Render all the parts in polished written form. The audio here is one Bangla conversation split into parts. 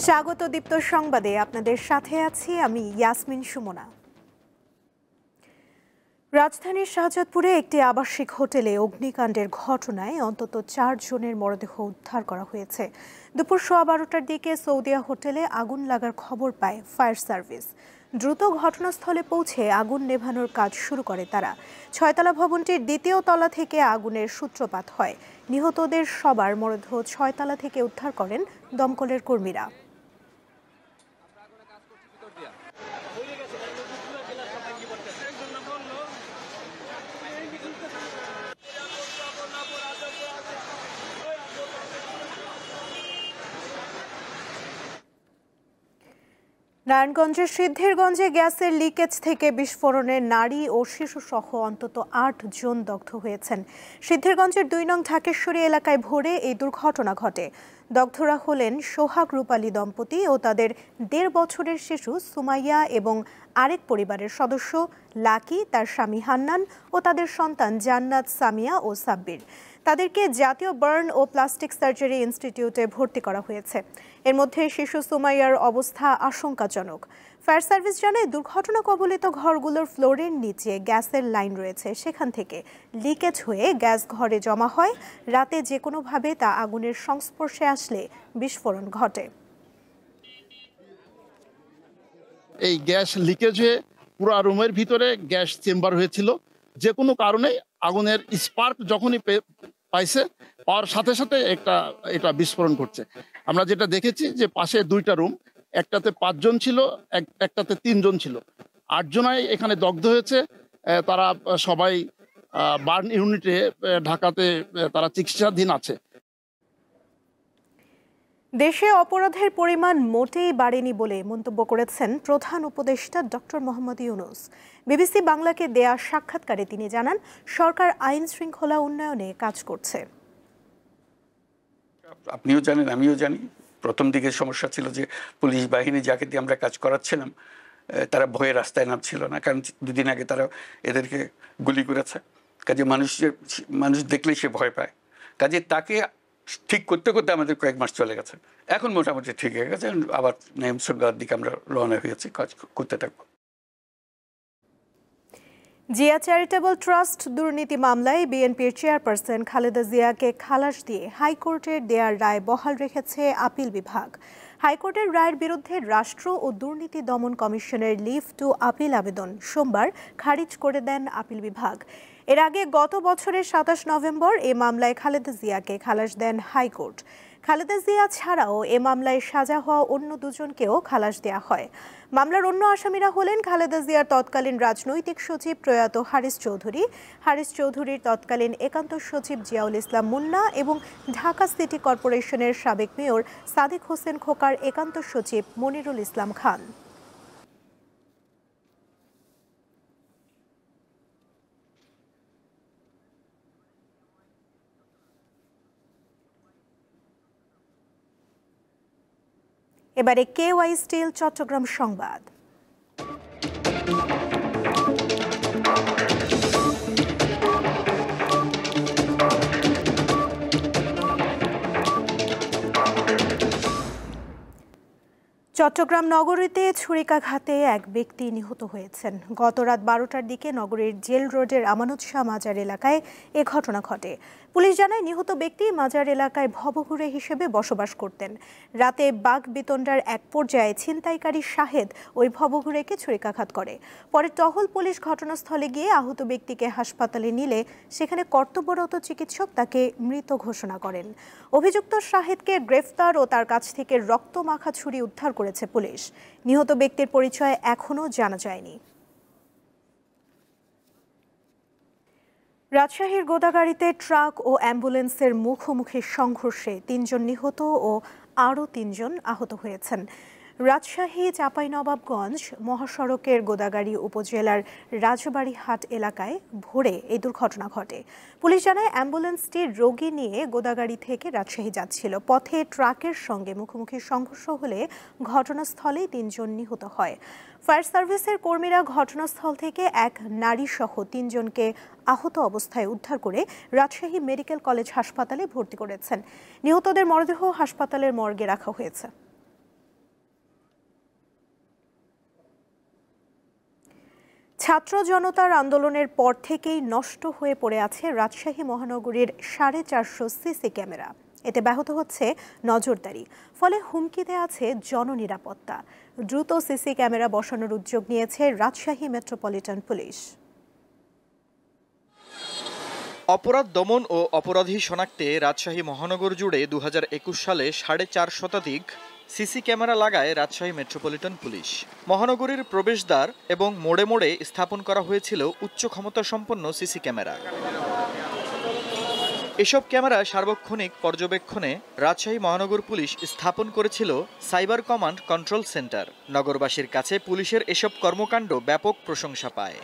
স্বাগত দীপ্ত সংবাদে আপনাদের সাথে আছি আমি ইয়াসমিন সুমনা। রাজধানীর শাহজাদপুরে একটি আবাসিক হোটেলে অগ্নিকাণ্ডের ঘটনায় অন্তত 4 জনের মরদেহ উদ্ধার করা হয়েছে। দুপুর 12:15টার দিকে সৌদিয়া হোটেলে আগুন লাগার খবর পায় ফায়ার সার্ভিস। দ্রুত ঘটনাস্থলে পৌঁছে আগুন নেভানোর কাজ শুরু করে তারা। 6তলা ভবনটির দ্বিতীয় তলা থেকে আগুনের সূত্রপাত হয়। নিহতদের সবার মরদেহ 6তলা থেকে উদ্ধার করেন দমকলের কর্মীরা। নারায়ণগঞ্জের সিদ্ধিরগঞ্জে গ্যাসের লিকেজ থেকে বিস্ফোরণে নারী ও শিশু সহ অন্তত 8 জন দগ্ধ হয়েছেন। সিদ্ধিরগঞ্জের 2 নং ঢাকেশ্বরী এলাকায় ভোরে এই দুর্ঘটনা ঘটে। দগ্ধরা হলেন সোহাগ রূপালী দম্পতি ও তাদের 1.5 বছরের শিশু সুমাইয়া এবং আরেক পরিবারের সদস্য লাকি, তার স্বামী হান্নান ও তাদের সন্তান জান্নাত, সামিয়া ও সাব্বির। তাদেরকে জাতীয় বার্ন ও প্লাস্টিক সার্জারি ইনস্টিটিউটে ভর্তি করা হয়েছে। এর মধ্যে শিশু সুমাইয়ার অবস্থা আশঙ্কাজনক। ফায়ার সার্ভিস জানায় দুর্ঘটনা কবলিত ঘরগুলোর ফ্লোরের নিচে গ্যাসের লাইন রয়েছে, সেখান থেকে লিকেজ হয়ে গ্যাস ঘরে জমা হয়। রাতে যে কোনোভাবে তা আগুনের সংস্পর্শে আসলে বিস্ফোরণ ঘটে। এই গ্যাস লিকেজ হয়ে পুরো রুমের ভিতরে গ্যাস চেম্বার হয়েছিল। যে কোনো কারণে আগুনের স্পার্ক যখনই পাইছে, পাওয়ার সাথে সাথে এটা বিস্ফোরণ ঘটছে। আমরা যেটা দেখেছি যে পাশে 2টা রুম, একটাতে 5 জন ছিল, একটাতে 3 জন ছিল। 8 জনাই এখানে দগ্ধ হয়েছে। তারা সবাই বার্ন ইউনিটে ঢাকাতে তারা চিকিৎসাধীন আছে। দেশে অপরাধের পরিমাণ মোটেই বাড়েনি বলে মন্তব্য করেছেন প্রধান উপদেষ্টা ডক্টর মোহাম্মদ ইউনূস। বিবিসি বাংলাকে দেয়া সাক্ষাৎকারে তিনি জানান, সরকার আইন শৃঙ্খলা উন্নয়নে কাজ করছে। আপনিও জানেন, আমিও জানি, প্রথম দিকে সমস্যা ছিল যে পুলিশ বাহিনী যাকে দিয়ে আমরা কাজ করাচ্ছিলাম তারা ভয়ে রাস্তায় নামছিল না, কারণ 2 দিন আগে তারা এদেরকে গুলি করেছে। কাজে মানুষ দেখলেই সে ভয় পায়। কাজে তাকে ঠিক করতে করতে আমাদের কয়েক মাস চলে গেছে। এখন মোটামুটি ঠিক হয়ে গেছে, আবার নিয়ম শৃঙ্খলার দিকে আমরা রওনা হয়েছি, কাজ করতে থাকবো। জিয়া চ্যারিটেবল ট্রাস্ট দুর্নীতি মামলায় বিএনপির চেয়ারপারসন খালেদা জিয়াকে খালাস দিয়ে হাইকোর্টের দেয়ার রায় বহাল রেখেছে আপিল বিভাগ। হাইকোর্টের রায়ের বিরুদ্ধে রাষ্ট্র ও দুর্নীতি দমন কমিশনের লিভ টু আপিল আবেদন সোমবার খারিজ করে দেন আপিল বিভাগ। এর আগে গত বছরের 27 নভেম্বর এ মামলায় খালেদা জিয়াকে খালাস দেন হাইকোর্ট। খালেদা জিয়া ছাড়াও এ মামলায় সাজা হওয়া অন্য 2 জনকেও খালাস দেওয়া হয়। মামলার অন্য আসামিরা হলেন খালেদা জিয়ার তৎকালীন রাজনৈতিক সচিব প্রয়াত হারিস চৌধুরীর তৎকালীন একান্ত সচিব জিয়াউল ইসলাম মুন্না এবং ঢাকা সিটি কর্পোরেশনের সাবেক মেয়র সাদিক হোসেন খোকার একান্ত সচিব মনিরুল ইসলাম খান। এবারে কেওয়াই স্টিল চট্টগ্রাম সংবাদ। চট্টগ্রাম নগরীতে ছুরিকাঘাতে এক ব্যক্তি নিহত হয়েছেন। গত রাত 12টার দিকে নগরীর জেল রোডের আমানত শাহ মাজার এলাকায় এ ঘটনা ঘটে। পুলিশ জানায়, নিহত ব্যক্তি মাজার এলাকায় ভবঘুরে হিসেবে বসবাস করতেন। রাতে বাগবিতণ্ডার এক পর্যায়ে ছিনতাইকারী শাহেদ ওই ভবঘুরেকে ছুরিকাঘাত করে। পরে টহল পুলিশ ঘটনাস্থলে গিয়ে আহত ব্যক্তিকে হাসপাতালে নিলে সেখানে কর্তব্যরত চিকিৎসক তাকে মৃত ঘোষণা করেন। অভিযুক্ত শাহেদকে গ্রেফতার ও তার কাছ থেকে রক্তমাখা ছুরি উদ্ধার করেছে পুলিশ। নিহত ব্যক্তির পরিচয় এখনও জানা যায়নি। রাজশাহীর গোদাগাড়ীতে ট্রাক ও অ্যাম্বুলেন্সের মুখোমুখি সংঘর্ষে 3 জন নিহত ও আরও 3 জন আহত হয়েছেন। রাজশাহী চাঁপাইনবাবগঞ্জ মহাসড়কের গোদাগাড়ী উপজেলার রাজবাড়ীহাট এলাকায় ভোরে এই দুর্ঘটনা ঘটে। পুলিশ জানায়, অ্যাম্বুলেন্সটি রোগী নিয়ে গোদাগাড়ী থেকে রাজশাহী যাচ্ছিল। পথে ট্রাকের সঙ্গে মুখোমুখি সংঘর্ষ হলে ঘটনাস্থলেই 3 জন নিহত হয়। ফায়ার সার্ভিসের কর্মীরা ঘটনাস্থল থেকে এক নারী সহ 3 জনকে আহত অবস্থায় উদ্ধার করে রাজশাহী মেডিকেল কলেজ হাসপাতালে ভর্তি করেছেন। নিহতদের মরদেহ হাসপাতালের মর্গে রাখা হয়েছে। ছাত্র জনতার আন্দোলনের পর থেকেই নষ্ট হয়ে পড়ে আছে রাজশাহী মহানগরীর 450 সিসি ক্যামেরা। এতে ব্যাহত হচ্ছে নজরদারি, ফলে হুমকিতে আছে জননিরাপত্তা। দ্রুত সিসি ক্যামেরা বসানোর উদ্যোগ নিয়েছে রাজশাহী মেট্রোপলিটন পুলিশ। অপরাধ দমন ও অপরাধী শনাক্তে রাজশাহী মহানগর জুড়ে 2021 সালে 4.5 শতাধিক সিসি ক্যামেরা লাগায় রাজশাহী মেট্রোপলিটন পুলিশ। মহানগরীর প্রবেশদ্বার এবং মোড়ে মোড়ে স্থাপন করা হয়েছিল উচ্চ ক্ষমতা সম্পন্ন সিসি ক্যামেরা। এসব ক্যামেরা সার্বক্ষণিক পর্যবেক্ষণে রাজশাহী মহানগর পুলিশ স্থাপন করেছিল সাইবার কমান্ড কন্ট্রোল সেন্টার। নগরবাসীর কাছে পুলিশের এসব কর্মকাণ্ড ব্যাপক প্রশংসা পায়।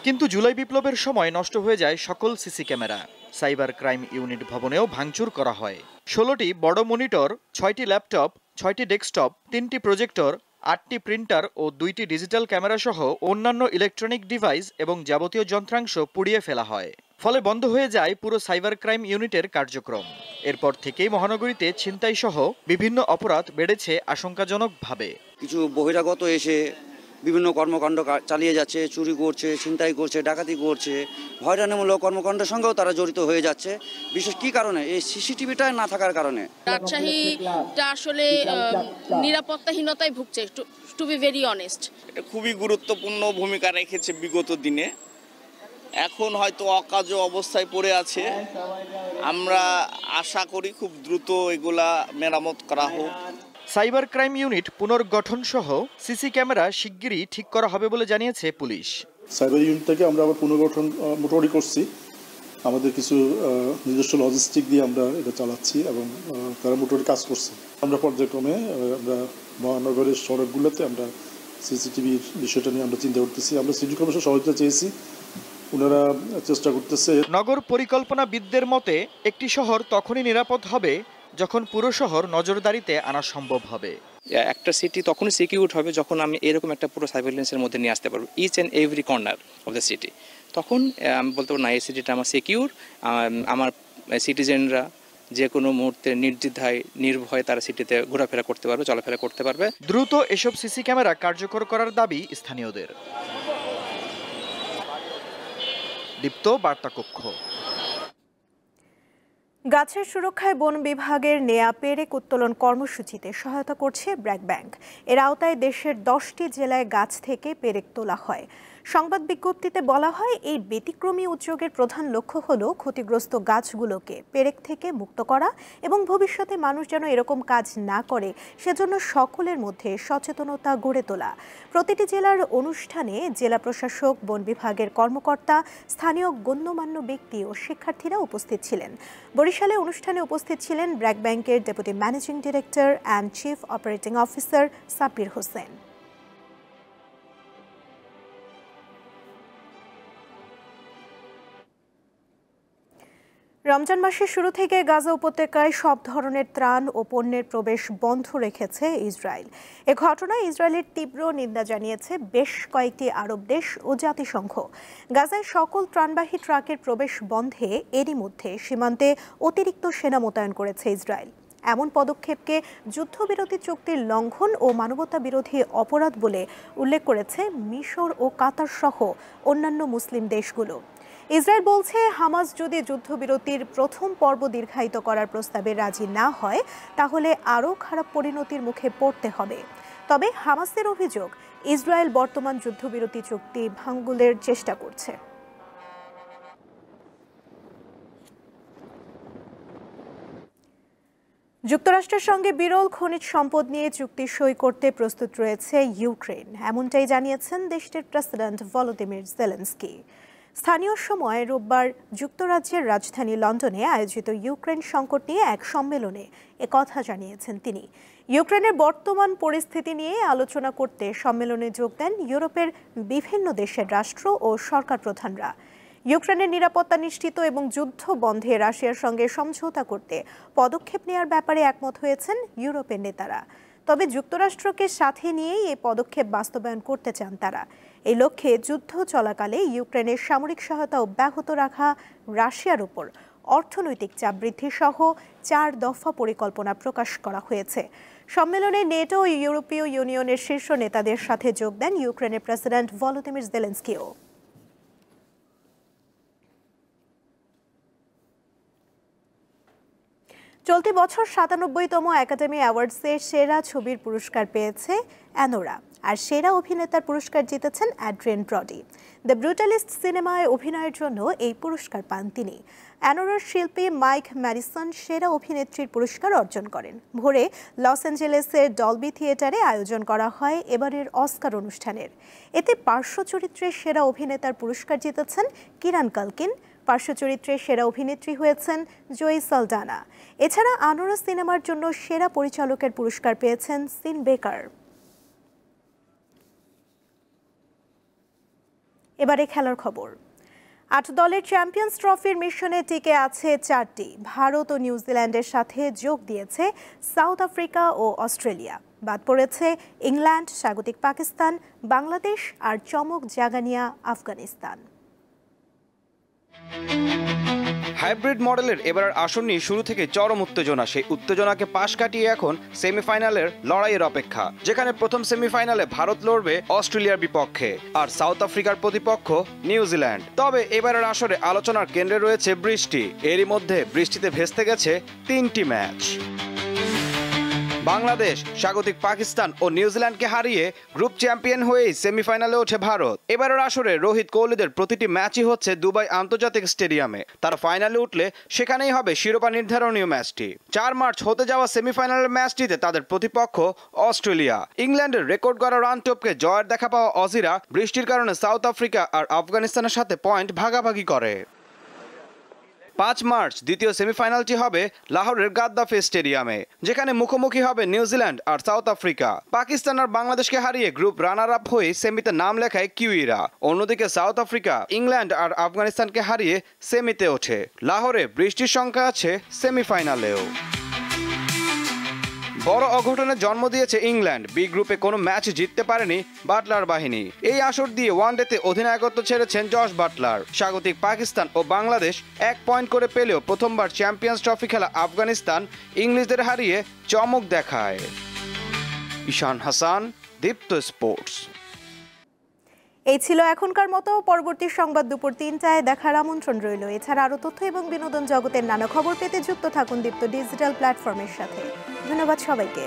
কিন্তু জুলাই বিপ্লবের সময় নষ্ট হয়ে যায় সকল CC camera. Cyber crime unit ভবনেও ভাঙচুর করা হয়। 16টি বড় মনিটর, 6টি ল্যাপটপ, 6টি ডেস্কটপ, 3টি প্রজেক্টর, 8টি প্রিন্টার ও 2টি ডিজিটাল ক্যামেরা সহ অন্যান্য ইলেকট্রনিক ডিভাইস এবং যাবতীয় যন্ত্রাংশ পুড়িয়ে ফেলা হয়। ফলে বন্ধ হয়ে যায় পুরো সাইবার ক্রাইম ইউনিটের কার্যক্রম। এরপর থেকেই মহানগরীতে ছিনতাই সহ বিভিন্ন অপরাধ বেড়েছে আশঙ্কাজনকভাবে। কিছু বহিরাগত এসে বিভিন্ন কর্মকাণ্ড চালিয়ে যাচ্ছে, চুরি করছে, ছিনতাই করছে, ডাকাতি করছে, হয়রানিমূলক কর্মকাণ্ডের সঙ্গেও তারা জড়িত হয়ে যাচ্ছে। বিশেষ কি কারণে? এই সিসিটিভিটা না থাকার কারণে। রাজশাহীটা আসলে নিরাপত্তাহীনতায় ভুগছে, টু বি ভেরি অনেস্ট। এটা খুবই গুরুত্বপূর্ণ ভূমিকা রেখেছে বিগত দিনে। এখন হয়তো অকাজ অবস্থায় পড়ে আছে। আমরা আশা করি খুব দ্রুত এগুলা মেরামত করা হোক। সাইবার ক্রাইম ইউনিট পুনর্গঠন সহ সিসি ক্যামেরা শিগগিরই ঠিক করা হবে বলে জানিয়েছে পুলিশ। সাইবার ইউনিটটাকে আমরা আবার পুনর্গঠন মোটামুটি করছি। আমাদের কিছু নিজস্ব লজিস্টিক দিয়ে আমরা এটা চালাচ্ছি এবং তারা মোটামুটি কাজ করছে। আমরা পর্যায়ক্রমে আমরা মহানগরের সড়কগুলোতে আমরা সিসিটিভির বিষয়টা নিয়ে আমরা চিন্তা করতেছি। আমরা সিটি কর্পোরেশন সহযোগিতা চেয়েছি, ওনারা চেষ্টা করতেছে। নগর পরিকল্পনাবিদদের মতে একটি শহর তখনই নিরাপদ হবে যখন পুরো শহর নজরদারিতে আনা সম্ভব হবে। একটা সিটি তখনই সিকিউর হবে যখন আমি এরকম একটা পুরো সার্ভেইলেন্সের মধ্যে নিয়ে আসতে পারবো each and every corner of the city. তখন আমি বলতে পারবো না, এই সিটিটা আমার সিকিউর। আমার সিটিজেনরা যে কোনো মুহূর্তে নির্দ্বিধায় নির্ভয়ে তারা সিটিতে ঘোরাফেরা করতে পারবে, চলাফেরা করতে পারবে। দ্রুত এসব সিসি ক্যামেরা কার্যকর করার দাবি স্থানীয়দের। দীপ্ত বার্তা কক্ষ। গাছের সুরক্ষায় বন বিভাগের নেয়া পেরেক উত্তোলন কর্মসূচিতে সহায়তা করছে ব্র্যাক ব্যাংক। এর আওতায় দেশের 10টি জেলায় গাছ থেকে পেরেক তোলা হয়। সংবাদ বিজ্ঞপ্তিতে বলা হয়, এই ব্যতিক্রমী উদ্যোগের প্রধান লক্ষ্য হলো ক্ষতিগ্রস্ত গাছগুলোকে পেরেক থেকে মুক্ত করা এবং ভবিষ্যতে মানুষ যেন এরকম কাজ না করে সেজন্য সকলের মধ্যে সচেতনতা গড়ে তোলা। প্রতিটি জেলার অনুষ্ঠানে জেলা প্রশাসক, বন বিভাগের কর্মকর্তা, স্থানীয় গণ্যমান্য ব্যক্তি ও শিক্ষার্থীরা উপস্থিত ছিলেন। বরিশালে অনুষ্ঠানে উপস্থিত ছিলেন ব্র্যাক ব্যাংকের deputy managing director and chief operating officer Sabbir Hossain. Ramzan মাসের শুরু থেকে গাজা উপত্যকায় সব ধরনের ত্রাণ ও পণ্যের প্রবেশ বন্ধ রেখেছে ইসরায়েল। এ ঘটনায় ইসরায়েলের তীব্র নিন্দা জানিয়েছে বেশ কয়েকটি আরব দেশ ও জাতিসংঘ। গাজায় সকল ত্রাণবাহী ট্রাকের প্রবেশ বন্ধে এরই মধ্যে সীমান্তে অতিরিক্ত সেনা মোতায়েন করেছে ইসরায়েল। এমন পদক্ষেপকে যুদ্ধবিরতি চুক্তির লঙ্ঘন ও মানবতা বিরোধী অপরাধ বলে উল্লেখ করেছে মিশর ও কাতার সহ অন্যান্য মুসলিম দেশগুলো। ইসরায়েল বলছে, হামাস যদি যুদ্ধবিরতির প্রথম পর্ব দীর্ঘায়িত করার প্রস্তাবে রাজি না হয় তাহলে আরও খারাপ পরিণতির মুখে পড়তে হবে। তবে হামাসের অভিযোগ, ইসরায়েল বর্তমান যুদ্ধবিরতি চুক্তি ভাঙলের চেষ্টা করছে। যুক্তরাষ্ট্রের সঙ্গে বিরল খনিজ সম্পদ নিয়ে চুক্তি সই করতে প্রস্তুত রয়েছে ইউক্রেন, এমনটাই জানিয়েছেন দেশটির প্রেসিডেন্ট ভলোদিমির জেলেনস্কি। স্থানীয় সময় রোববার যুক্তরাজ্যের রাজধানী লন্ডনে আয়োজিত ইউক্রেন সংকট নিয়ে এক সম্মেলনে একথা জানিয়েছেন তিনি। ইউক্রেনের বর্তমান পরিস্থিতি নিয়ে আলোচনা করতে সম্মেলনে যোগ দেন ইউরোপের বিভিন্ন দেশের রাষ্ট্র ও সরকার প্রধানরা। ইউক্রেনের নিরাপত্তা নিশ্চিত এবং যুদ্ধ বন্ধে রাশিয়ার সঙ্গে সমঝোতা করতে পদক্ষেপ নেওয়ার ব্যাপারে একমত হয়েছেন ইউরোপের নেতারা। তবে যুক্তরাষ্ট্রকে সাথে নিয়েই এই পদক্ষেপ বাস্তবায়ন করতে চান তারা। এই লক্ষ্যে যুদ্ধ চলাকালে ইউক্রেনের সামরিক সহায়তা অব্যাহত রাখা, রাশিয়ার উপর অর্থনৈতিক চাপ বৃদ্ধি সহ 4 দফা পরিকল্পনা প্রকাশ করা হয়েছে। সম্মেলনে নেটো ও ইউরোপীয় ইউনিয়নের শীর্ষ নেতাদের সাথে যোগ দেন ইউক্রেনের প্রেসিডেন্ট ভলোদিমির জেলেনস্কিও। চলতি বছর ৯৭তম একাডেমি অ্যাওয়ার্ডসে সেরা ছবির পুরস্কার পেয়েছে অ্যানোরা, আর সেরা অভিনেতার পুরস্কার জিতেছেন অ্যাড্রিয়ান ব্রডি। দ্য ব্রুটালিস্ট সিনেমায় অভিনয়ের জন্য এই পুরস্কার পান তিনি। অ্যানোরার শিল্পী মাইক ম্যাডিসন সেরা অভিনেত্রীর পুরস্কার অর্জন করেন। ভোরে লস অ্যাঞ্জেলেসের ডলবি থিয়েটারে আয়োজন করা হয় এবারের অস্কার অনুষ্ঠানের। এতে পার্শ্ব চরিত্রের সেরা অভিনেতার পুরস্কার জিতেছেন কিরান কালকিন, পার্শ্ব চরিত্রের সেরা অভিনেত্রী হয়েছেন জয়ী সালডানা। এছাড়া অ্যানোরা সিনেমার জন্য সেরা পরিচালকের পুরস্কার পেয়েছেন সিন বেকার। এবারে খেলার খবর। ৮ দলের চ্যাম্পিয়ন্স ট্রফির মিশনে টিকে আছে 4টি। ভারত ও নিউজিল্যান্ডের সাথে যোগ দিয়েছে সাউথ আফ্রিকা ও অস্ট্রেলিয়া। বাদ পড়েছে ইংল্যান্ড, স্বাগতিক পাকিস্তান, বাংলাদেশ আর চমক জাগানিয়া আফগানিস্তান। হাইব্রিড মডেলের এবারের আসর নিয়ে শুরু থেকে চরম উত্তেজনা। সেই উত্তেজনাকে পাশ কাটিয়ে এখন সেমিফাইনালের লড়াইয়ের অপেক্ষা, যেখানে প্রথম সেমিফাইনালে ভারত লড়বে অস্ট্রেলিয়ার বিপক্ষে আর সাউথ আফ্রিকার প্রতিপক্ষ নিউজিল্যান্ড। তবে এবারের আসরে আলোচনার কেন্দ্রে রয়েছে বৃষ্টি। এরই মধ্যে বৃষ্টিতে ভেস্তে গেছে 3টি ম্যাচ। বাংলাদেশ স্বাগতিক পাকিস্তান ও নিউজিল্যান্ডকে হারিয়ে গ্রুপ চ্যাম্পিয়ন হয়েই সেমিফাইনালে ওঠে ভারত। এবারের আসরে রোহিত কোহলিদের প্রতিটি ম্যাচই হচ্ছে দুবাই আন্তর্জাতিক স্টেডিয়ামে। তারা ফাইনালে উঠলে সেখানেই হবে শিরোপা নির্ধারণীয় ম্যাচটি। 4 মার্চ হতে যাওয়া সেমিফাইনালের ম্যাচটিতে তাদের প্রতিপক্ষ অস্ট্রেলিয়া। ইংল্যান্ডের রেকর্ড গড়া রান টপকে জয়ের দেখা পাওয়া অজিরা বৃষ্টির কারণে সাউথ আফ্রিকা আর আফগানিস্তানের সাথে পয়েন্ট ভাগাভাগি করে। 5 মার্চ দ্বিতীয় সেমিফাইনালটি হবে লাহোরের গাদ্দাফি স্টেডিয়ামে, যেখানে মুখোমুখি হবে নিউজিল্যান্ড আর সাউথ আফ্রিকা। পাকিস্তান আর বাংলাদেশকে হারিয়ে গ্রুপ রানার আপ হয়ে সেমিতে নাম লেখায় কিউইরা। অন্যদিকে সাউথ আফ্রিকা ইংল্যান্ড আর আফগানিস্তানকে হারিয়ে সেমিতে ওঠে। লাহোরে বৃষ্টির সংখ্যা আছে সেমিফাইনালেও। বড় অঘটনের জন্ম দিয়েছে ইংল্যান্ড। বি গ্রুপে কোনো ম্যাচ জিততে পারেনি বাটলার বাহিনী। এই আসর দিয়ে ওয়ানডেতে অধিনায়কত্ব ছেড়েছেন জশ বাটলার। স্বাগতিক পাকিস্তান ও বাংলাদেশ 1 পয়েন্ট করে পেলেও প্রথমবার চ্যাম্পিয়ন্স ট্রফি খেলা আফগানিস্তান ইংলিশদের হারিয়ে চমক দেখায়। ঈশান হাসান, দীপ্ত স্পোর্টস। এই ছিল এখনকার মতো। পরবর্তী সংবাদ দুপুর 3টায় দেখার আমন্ত্রণ রইল। এছাড়া আরও তথ্য এবং বিনোদন জগতের নানা খবর পেতে যুক্ত থাকুন দীপ্ত ডিজিটাল প্ল্যাটফর্মের সাথে। ধন্যবাদ সবাইকে।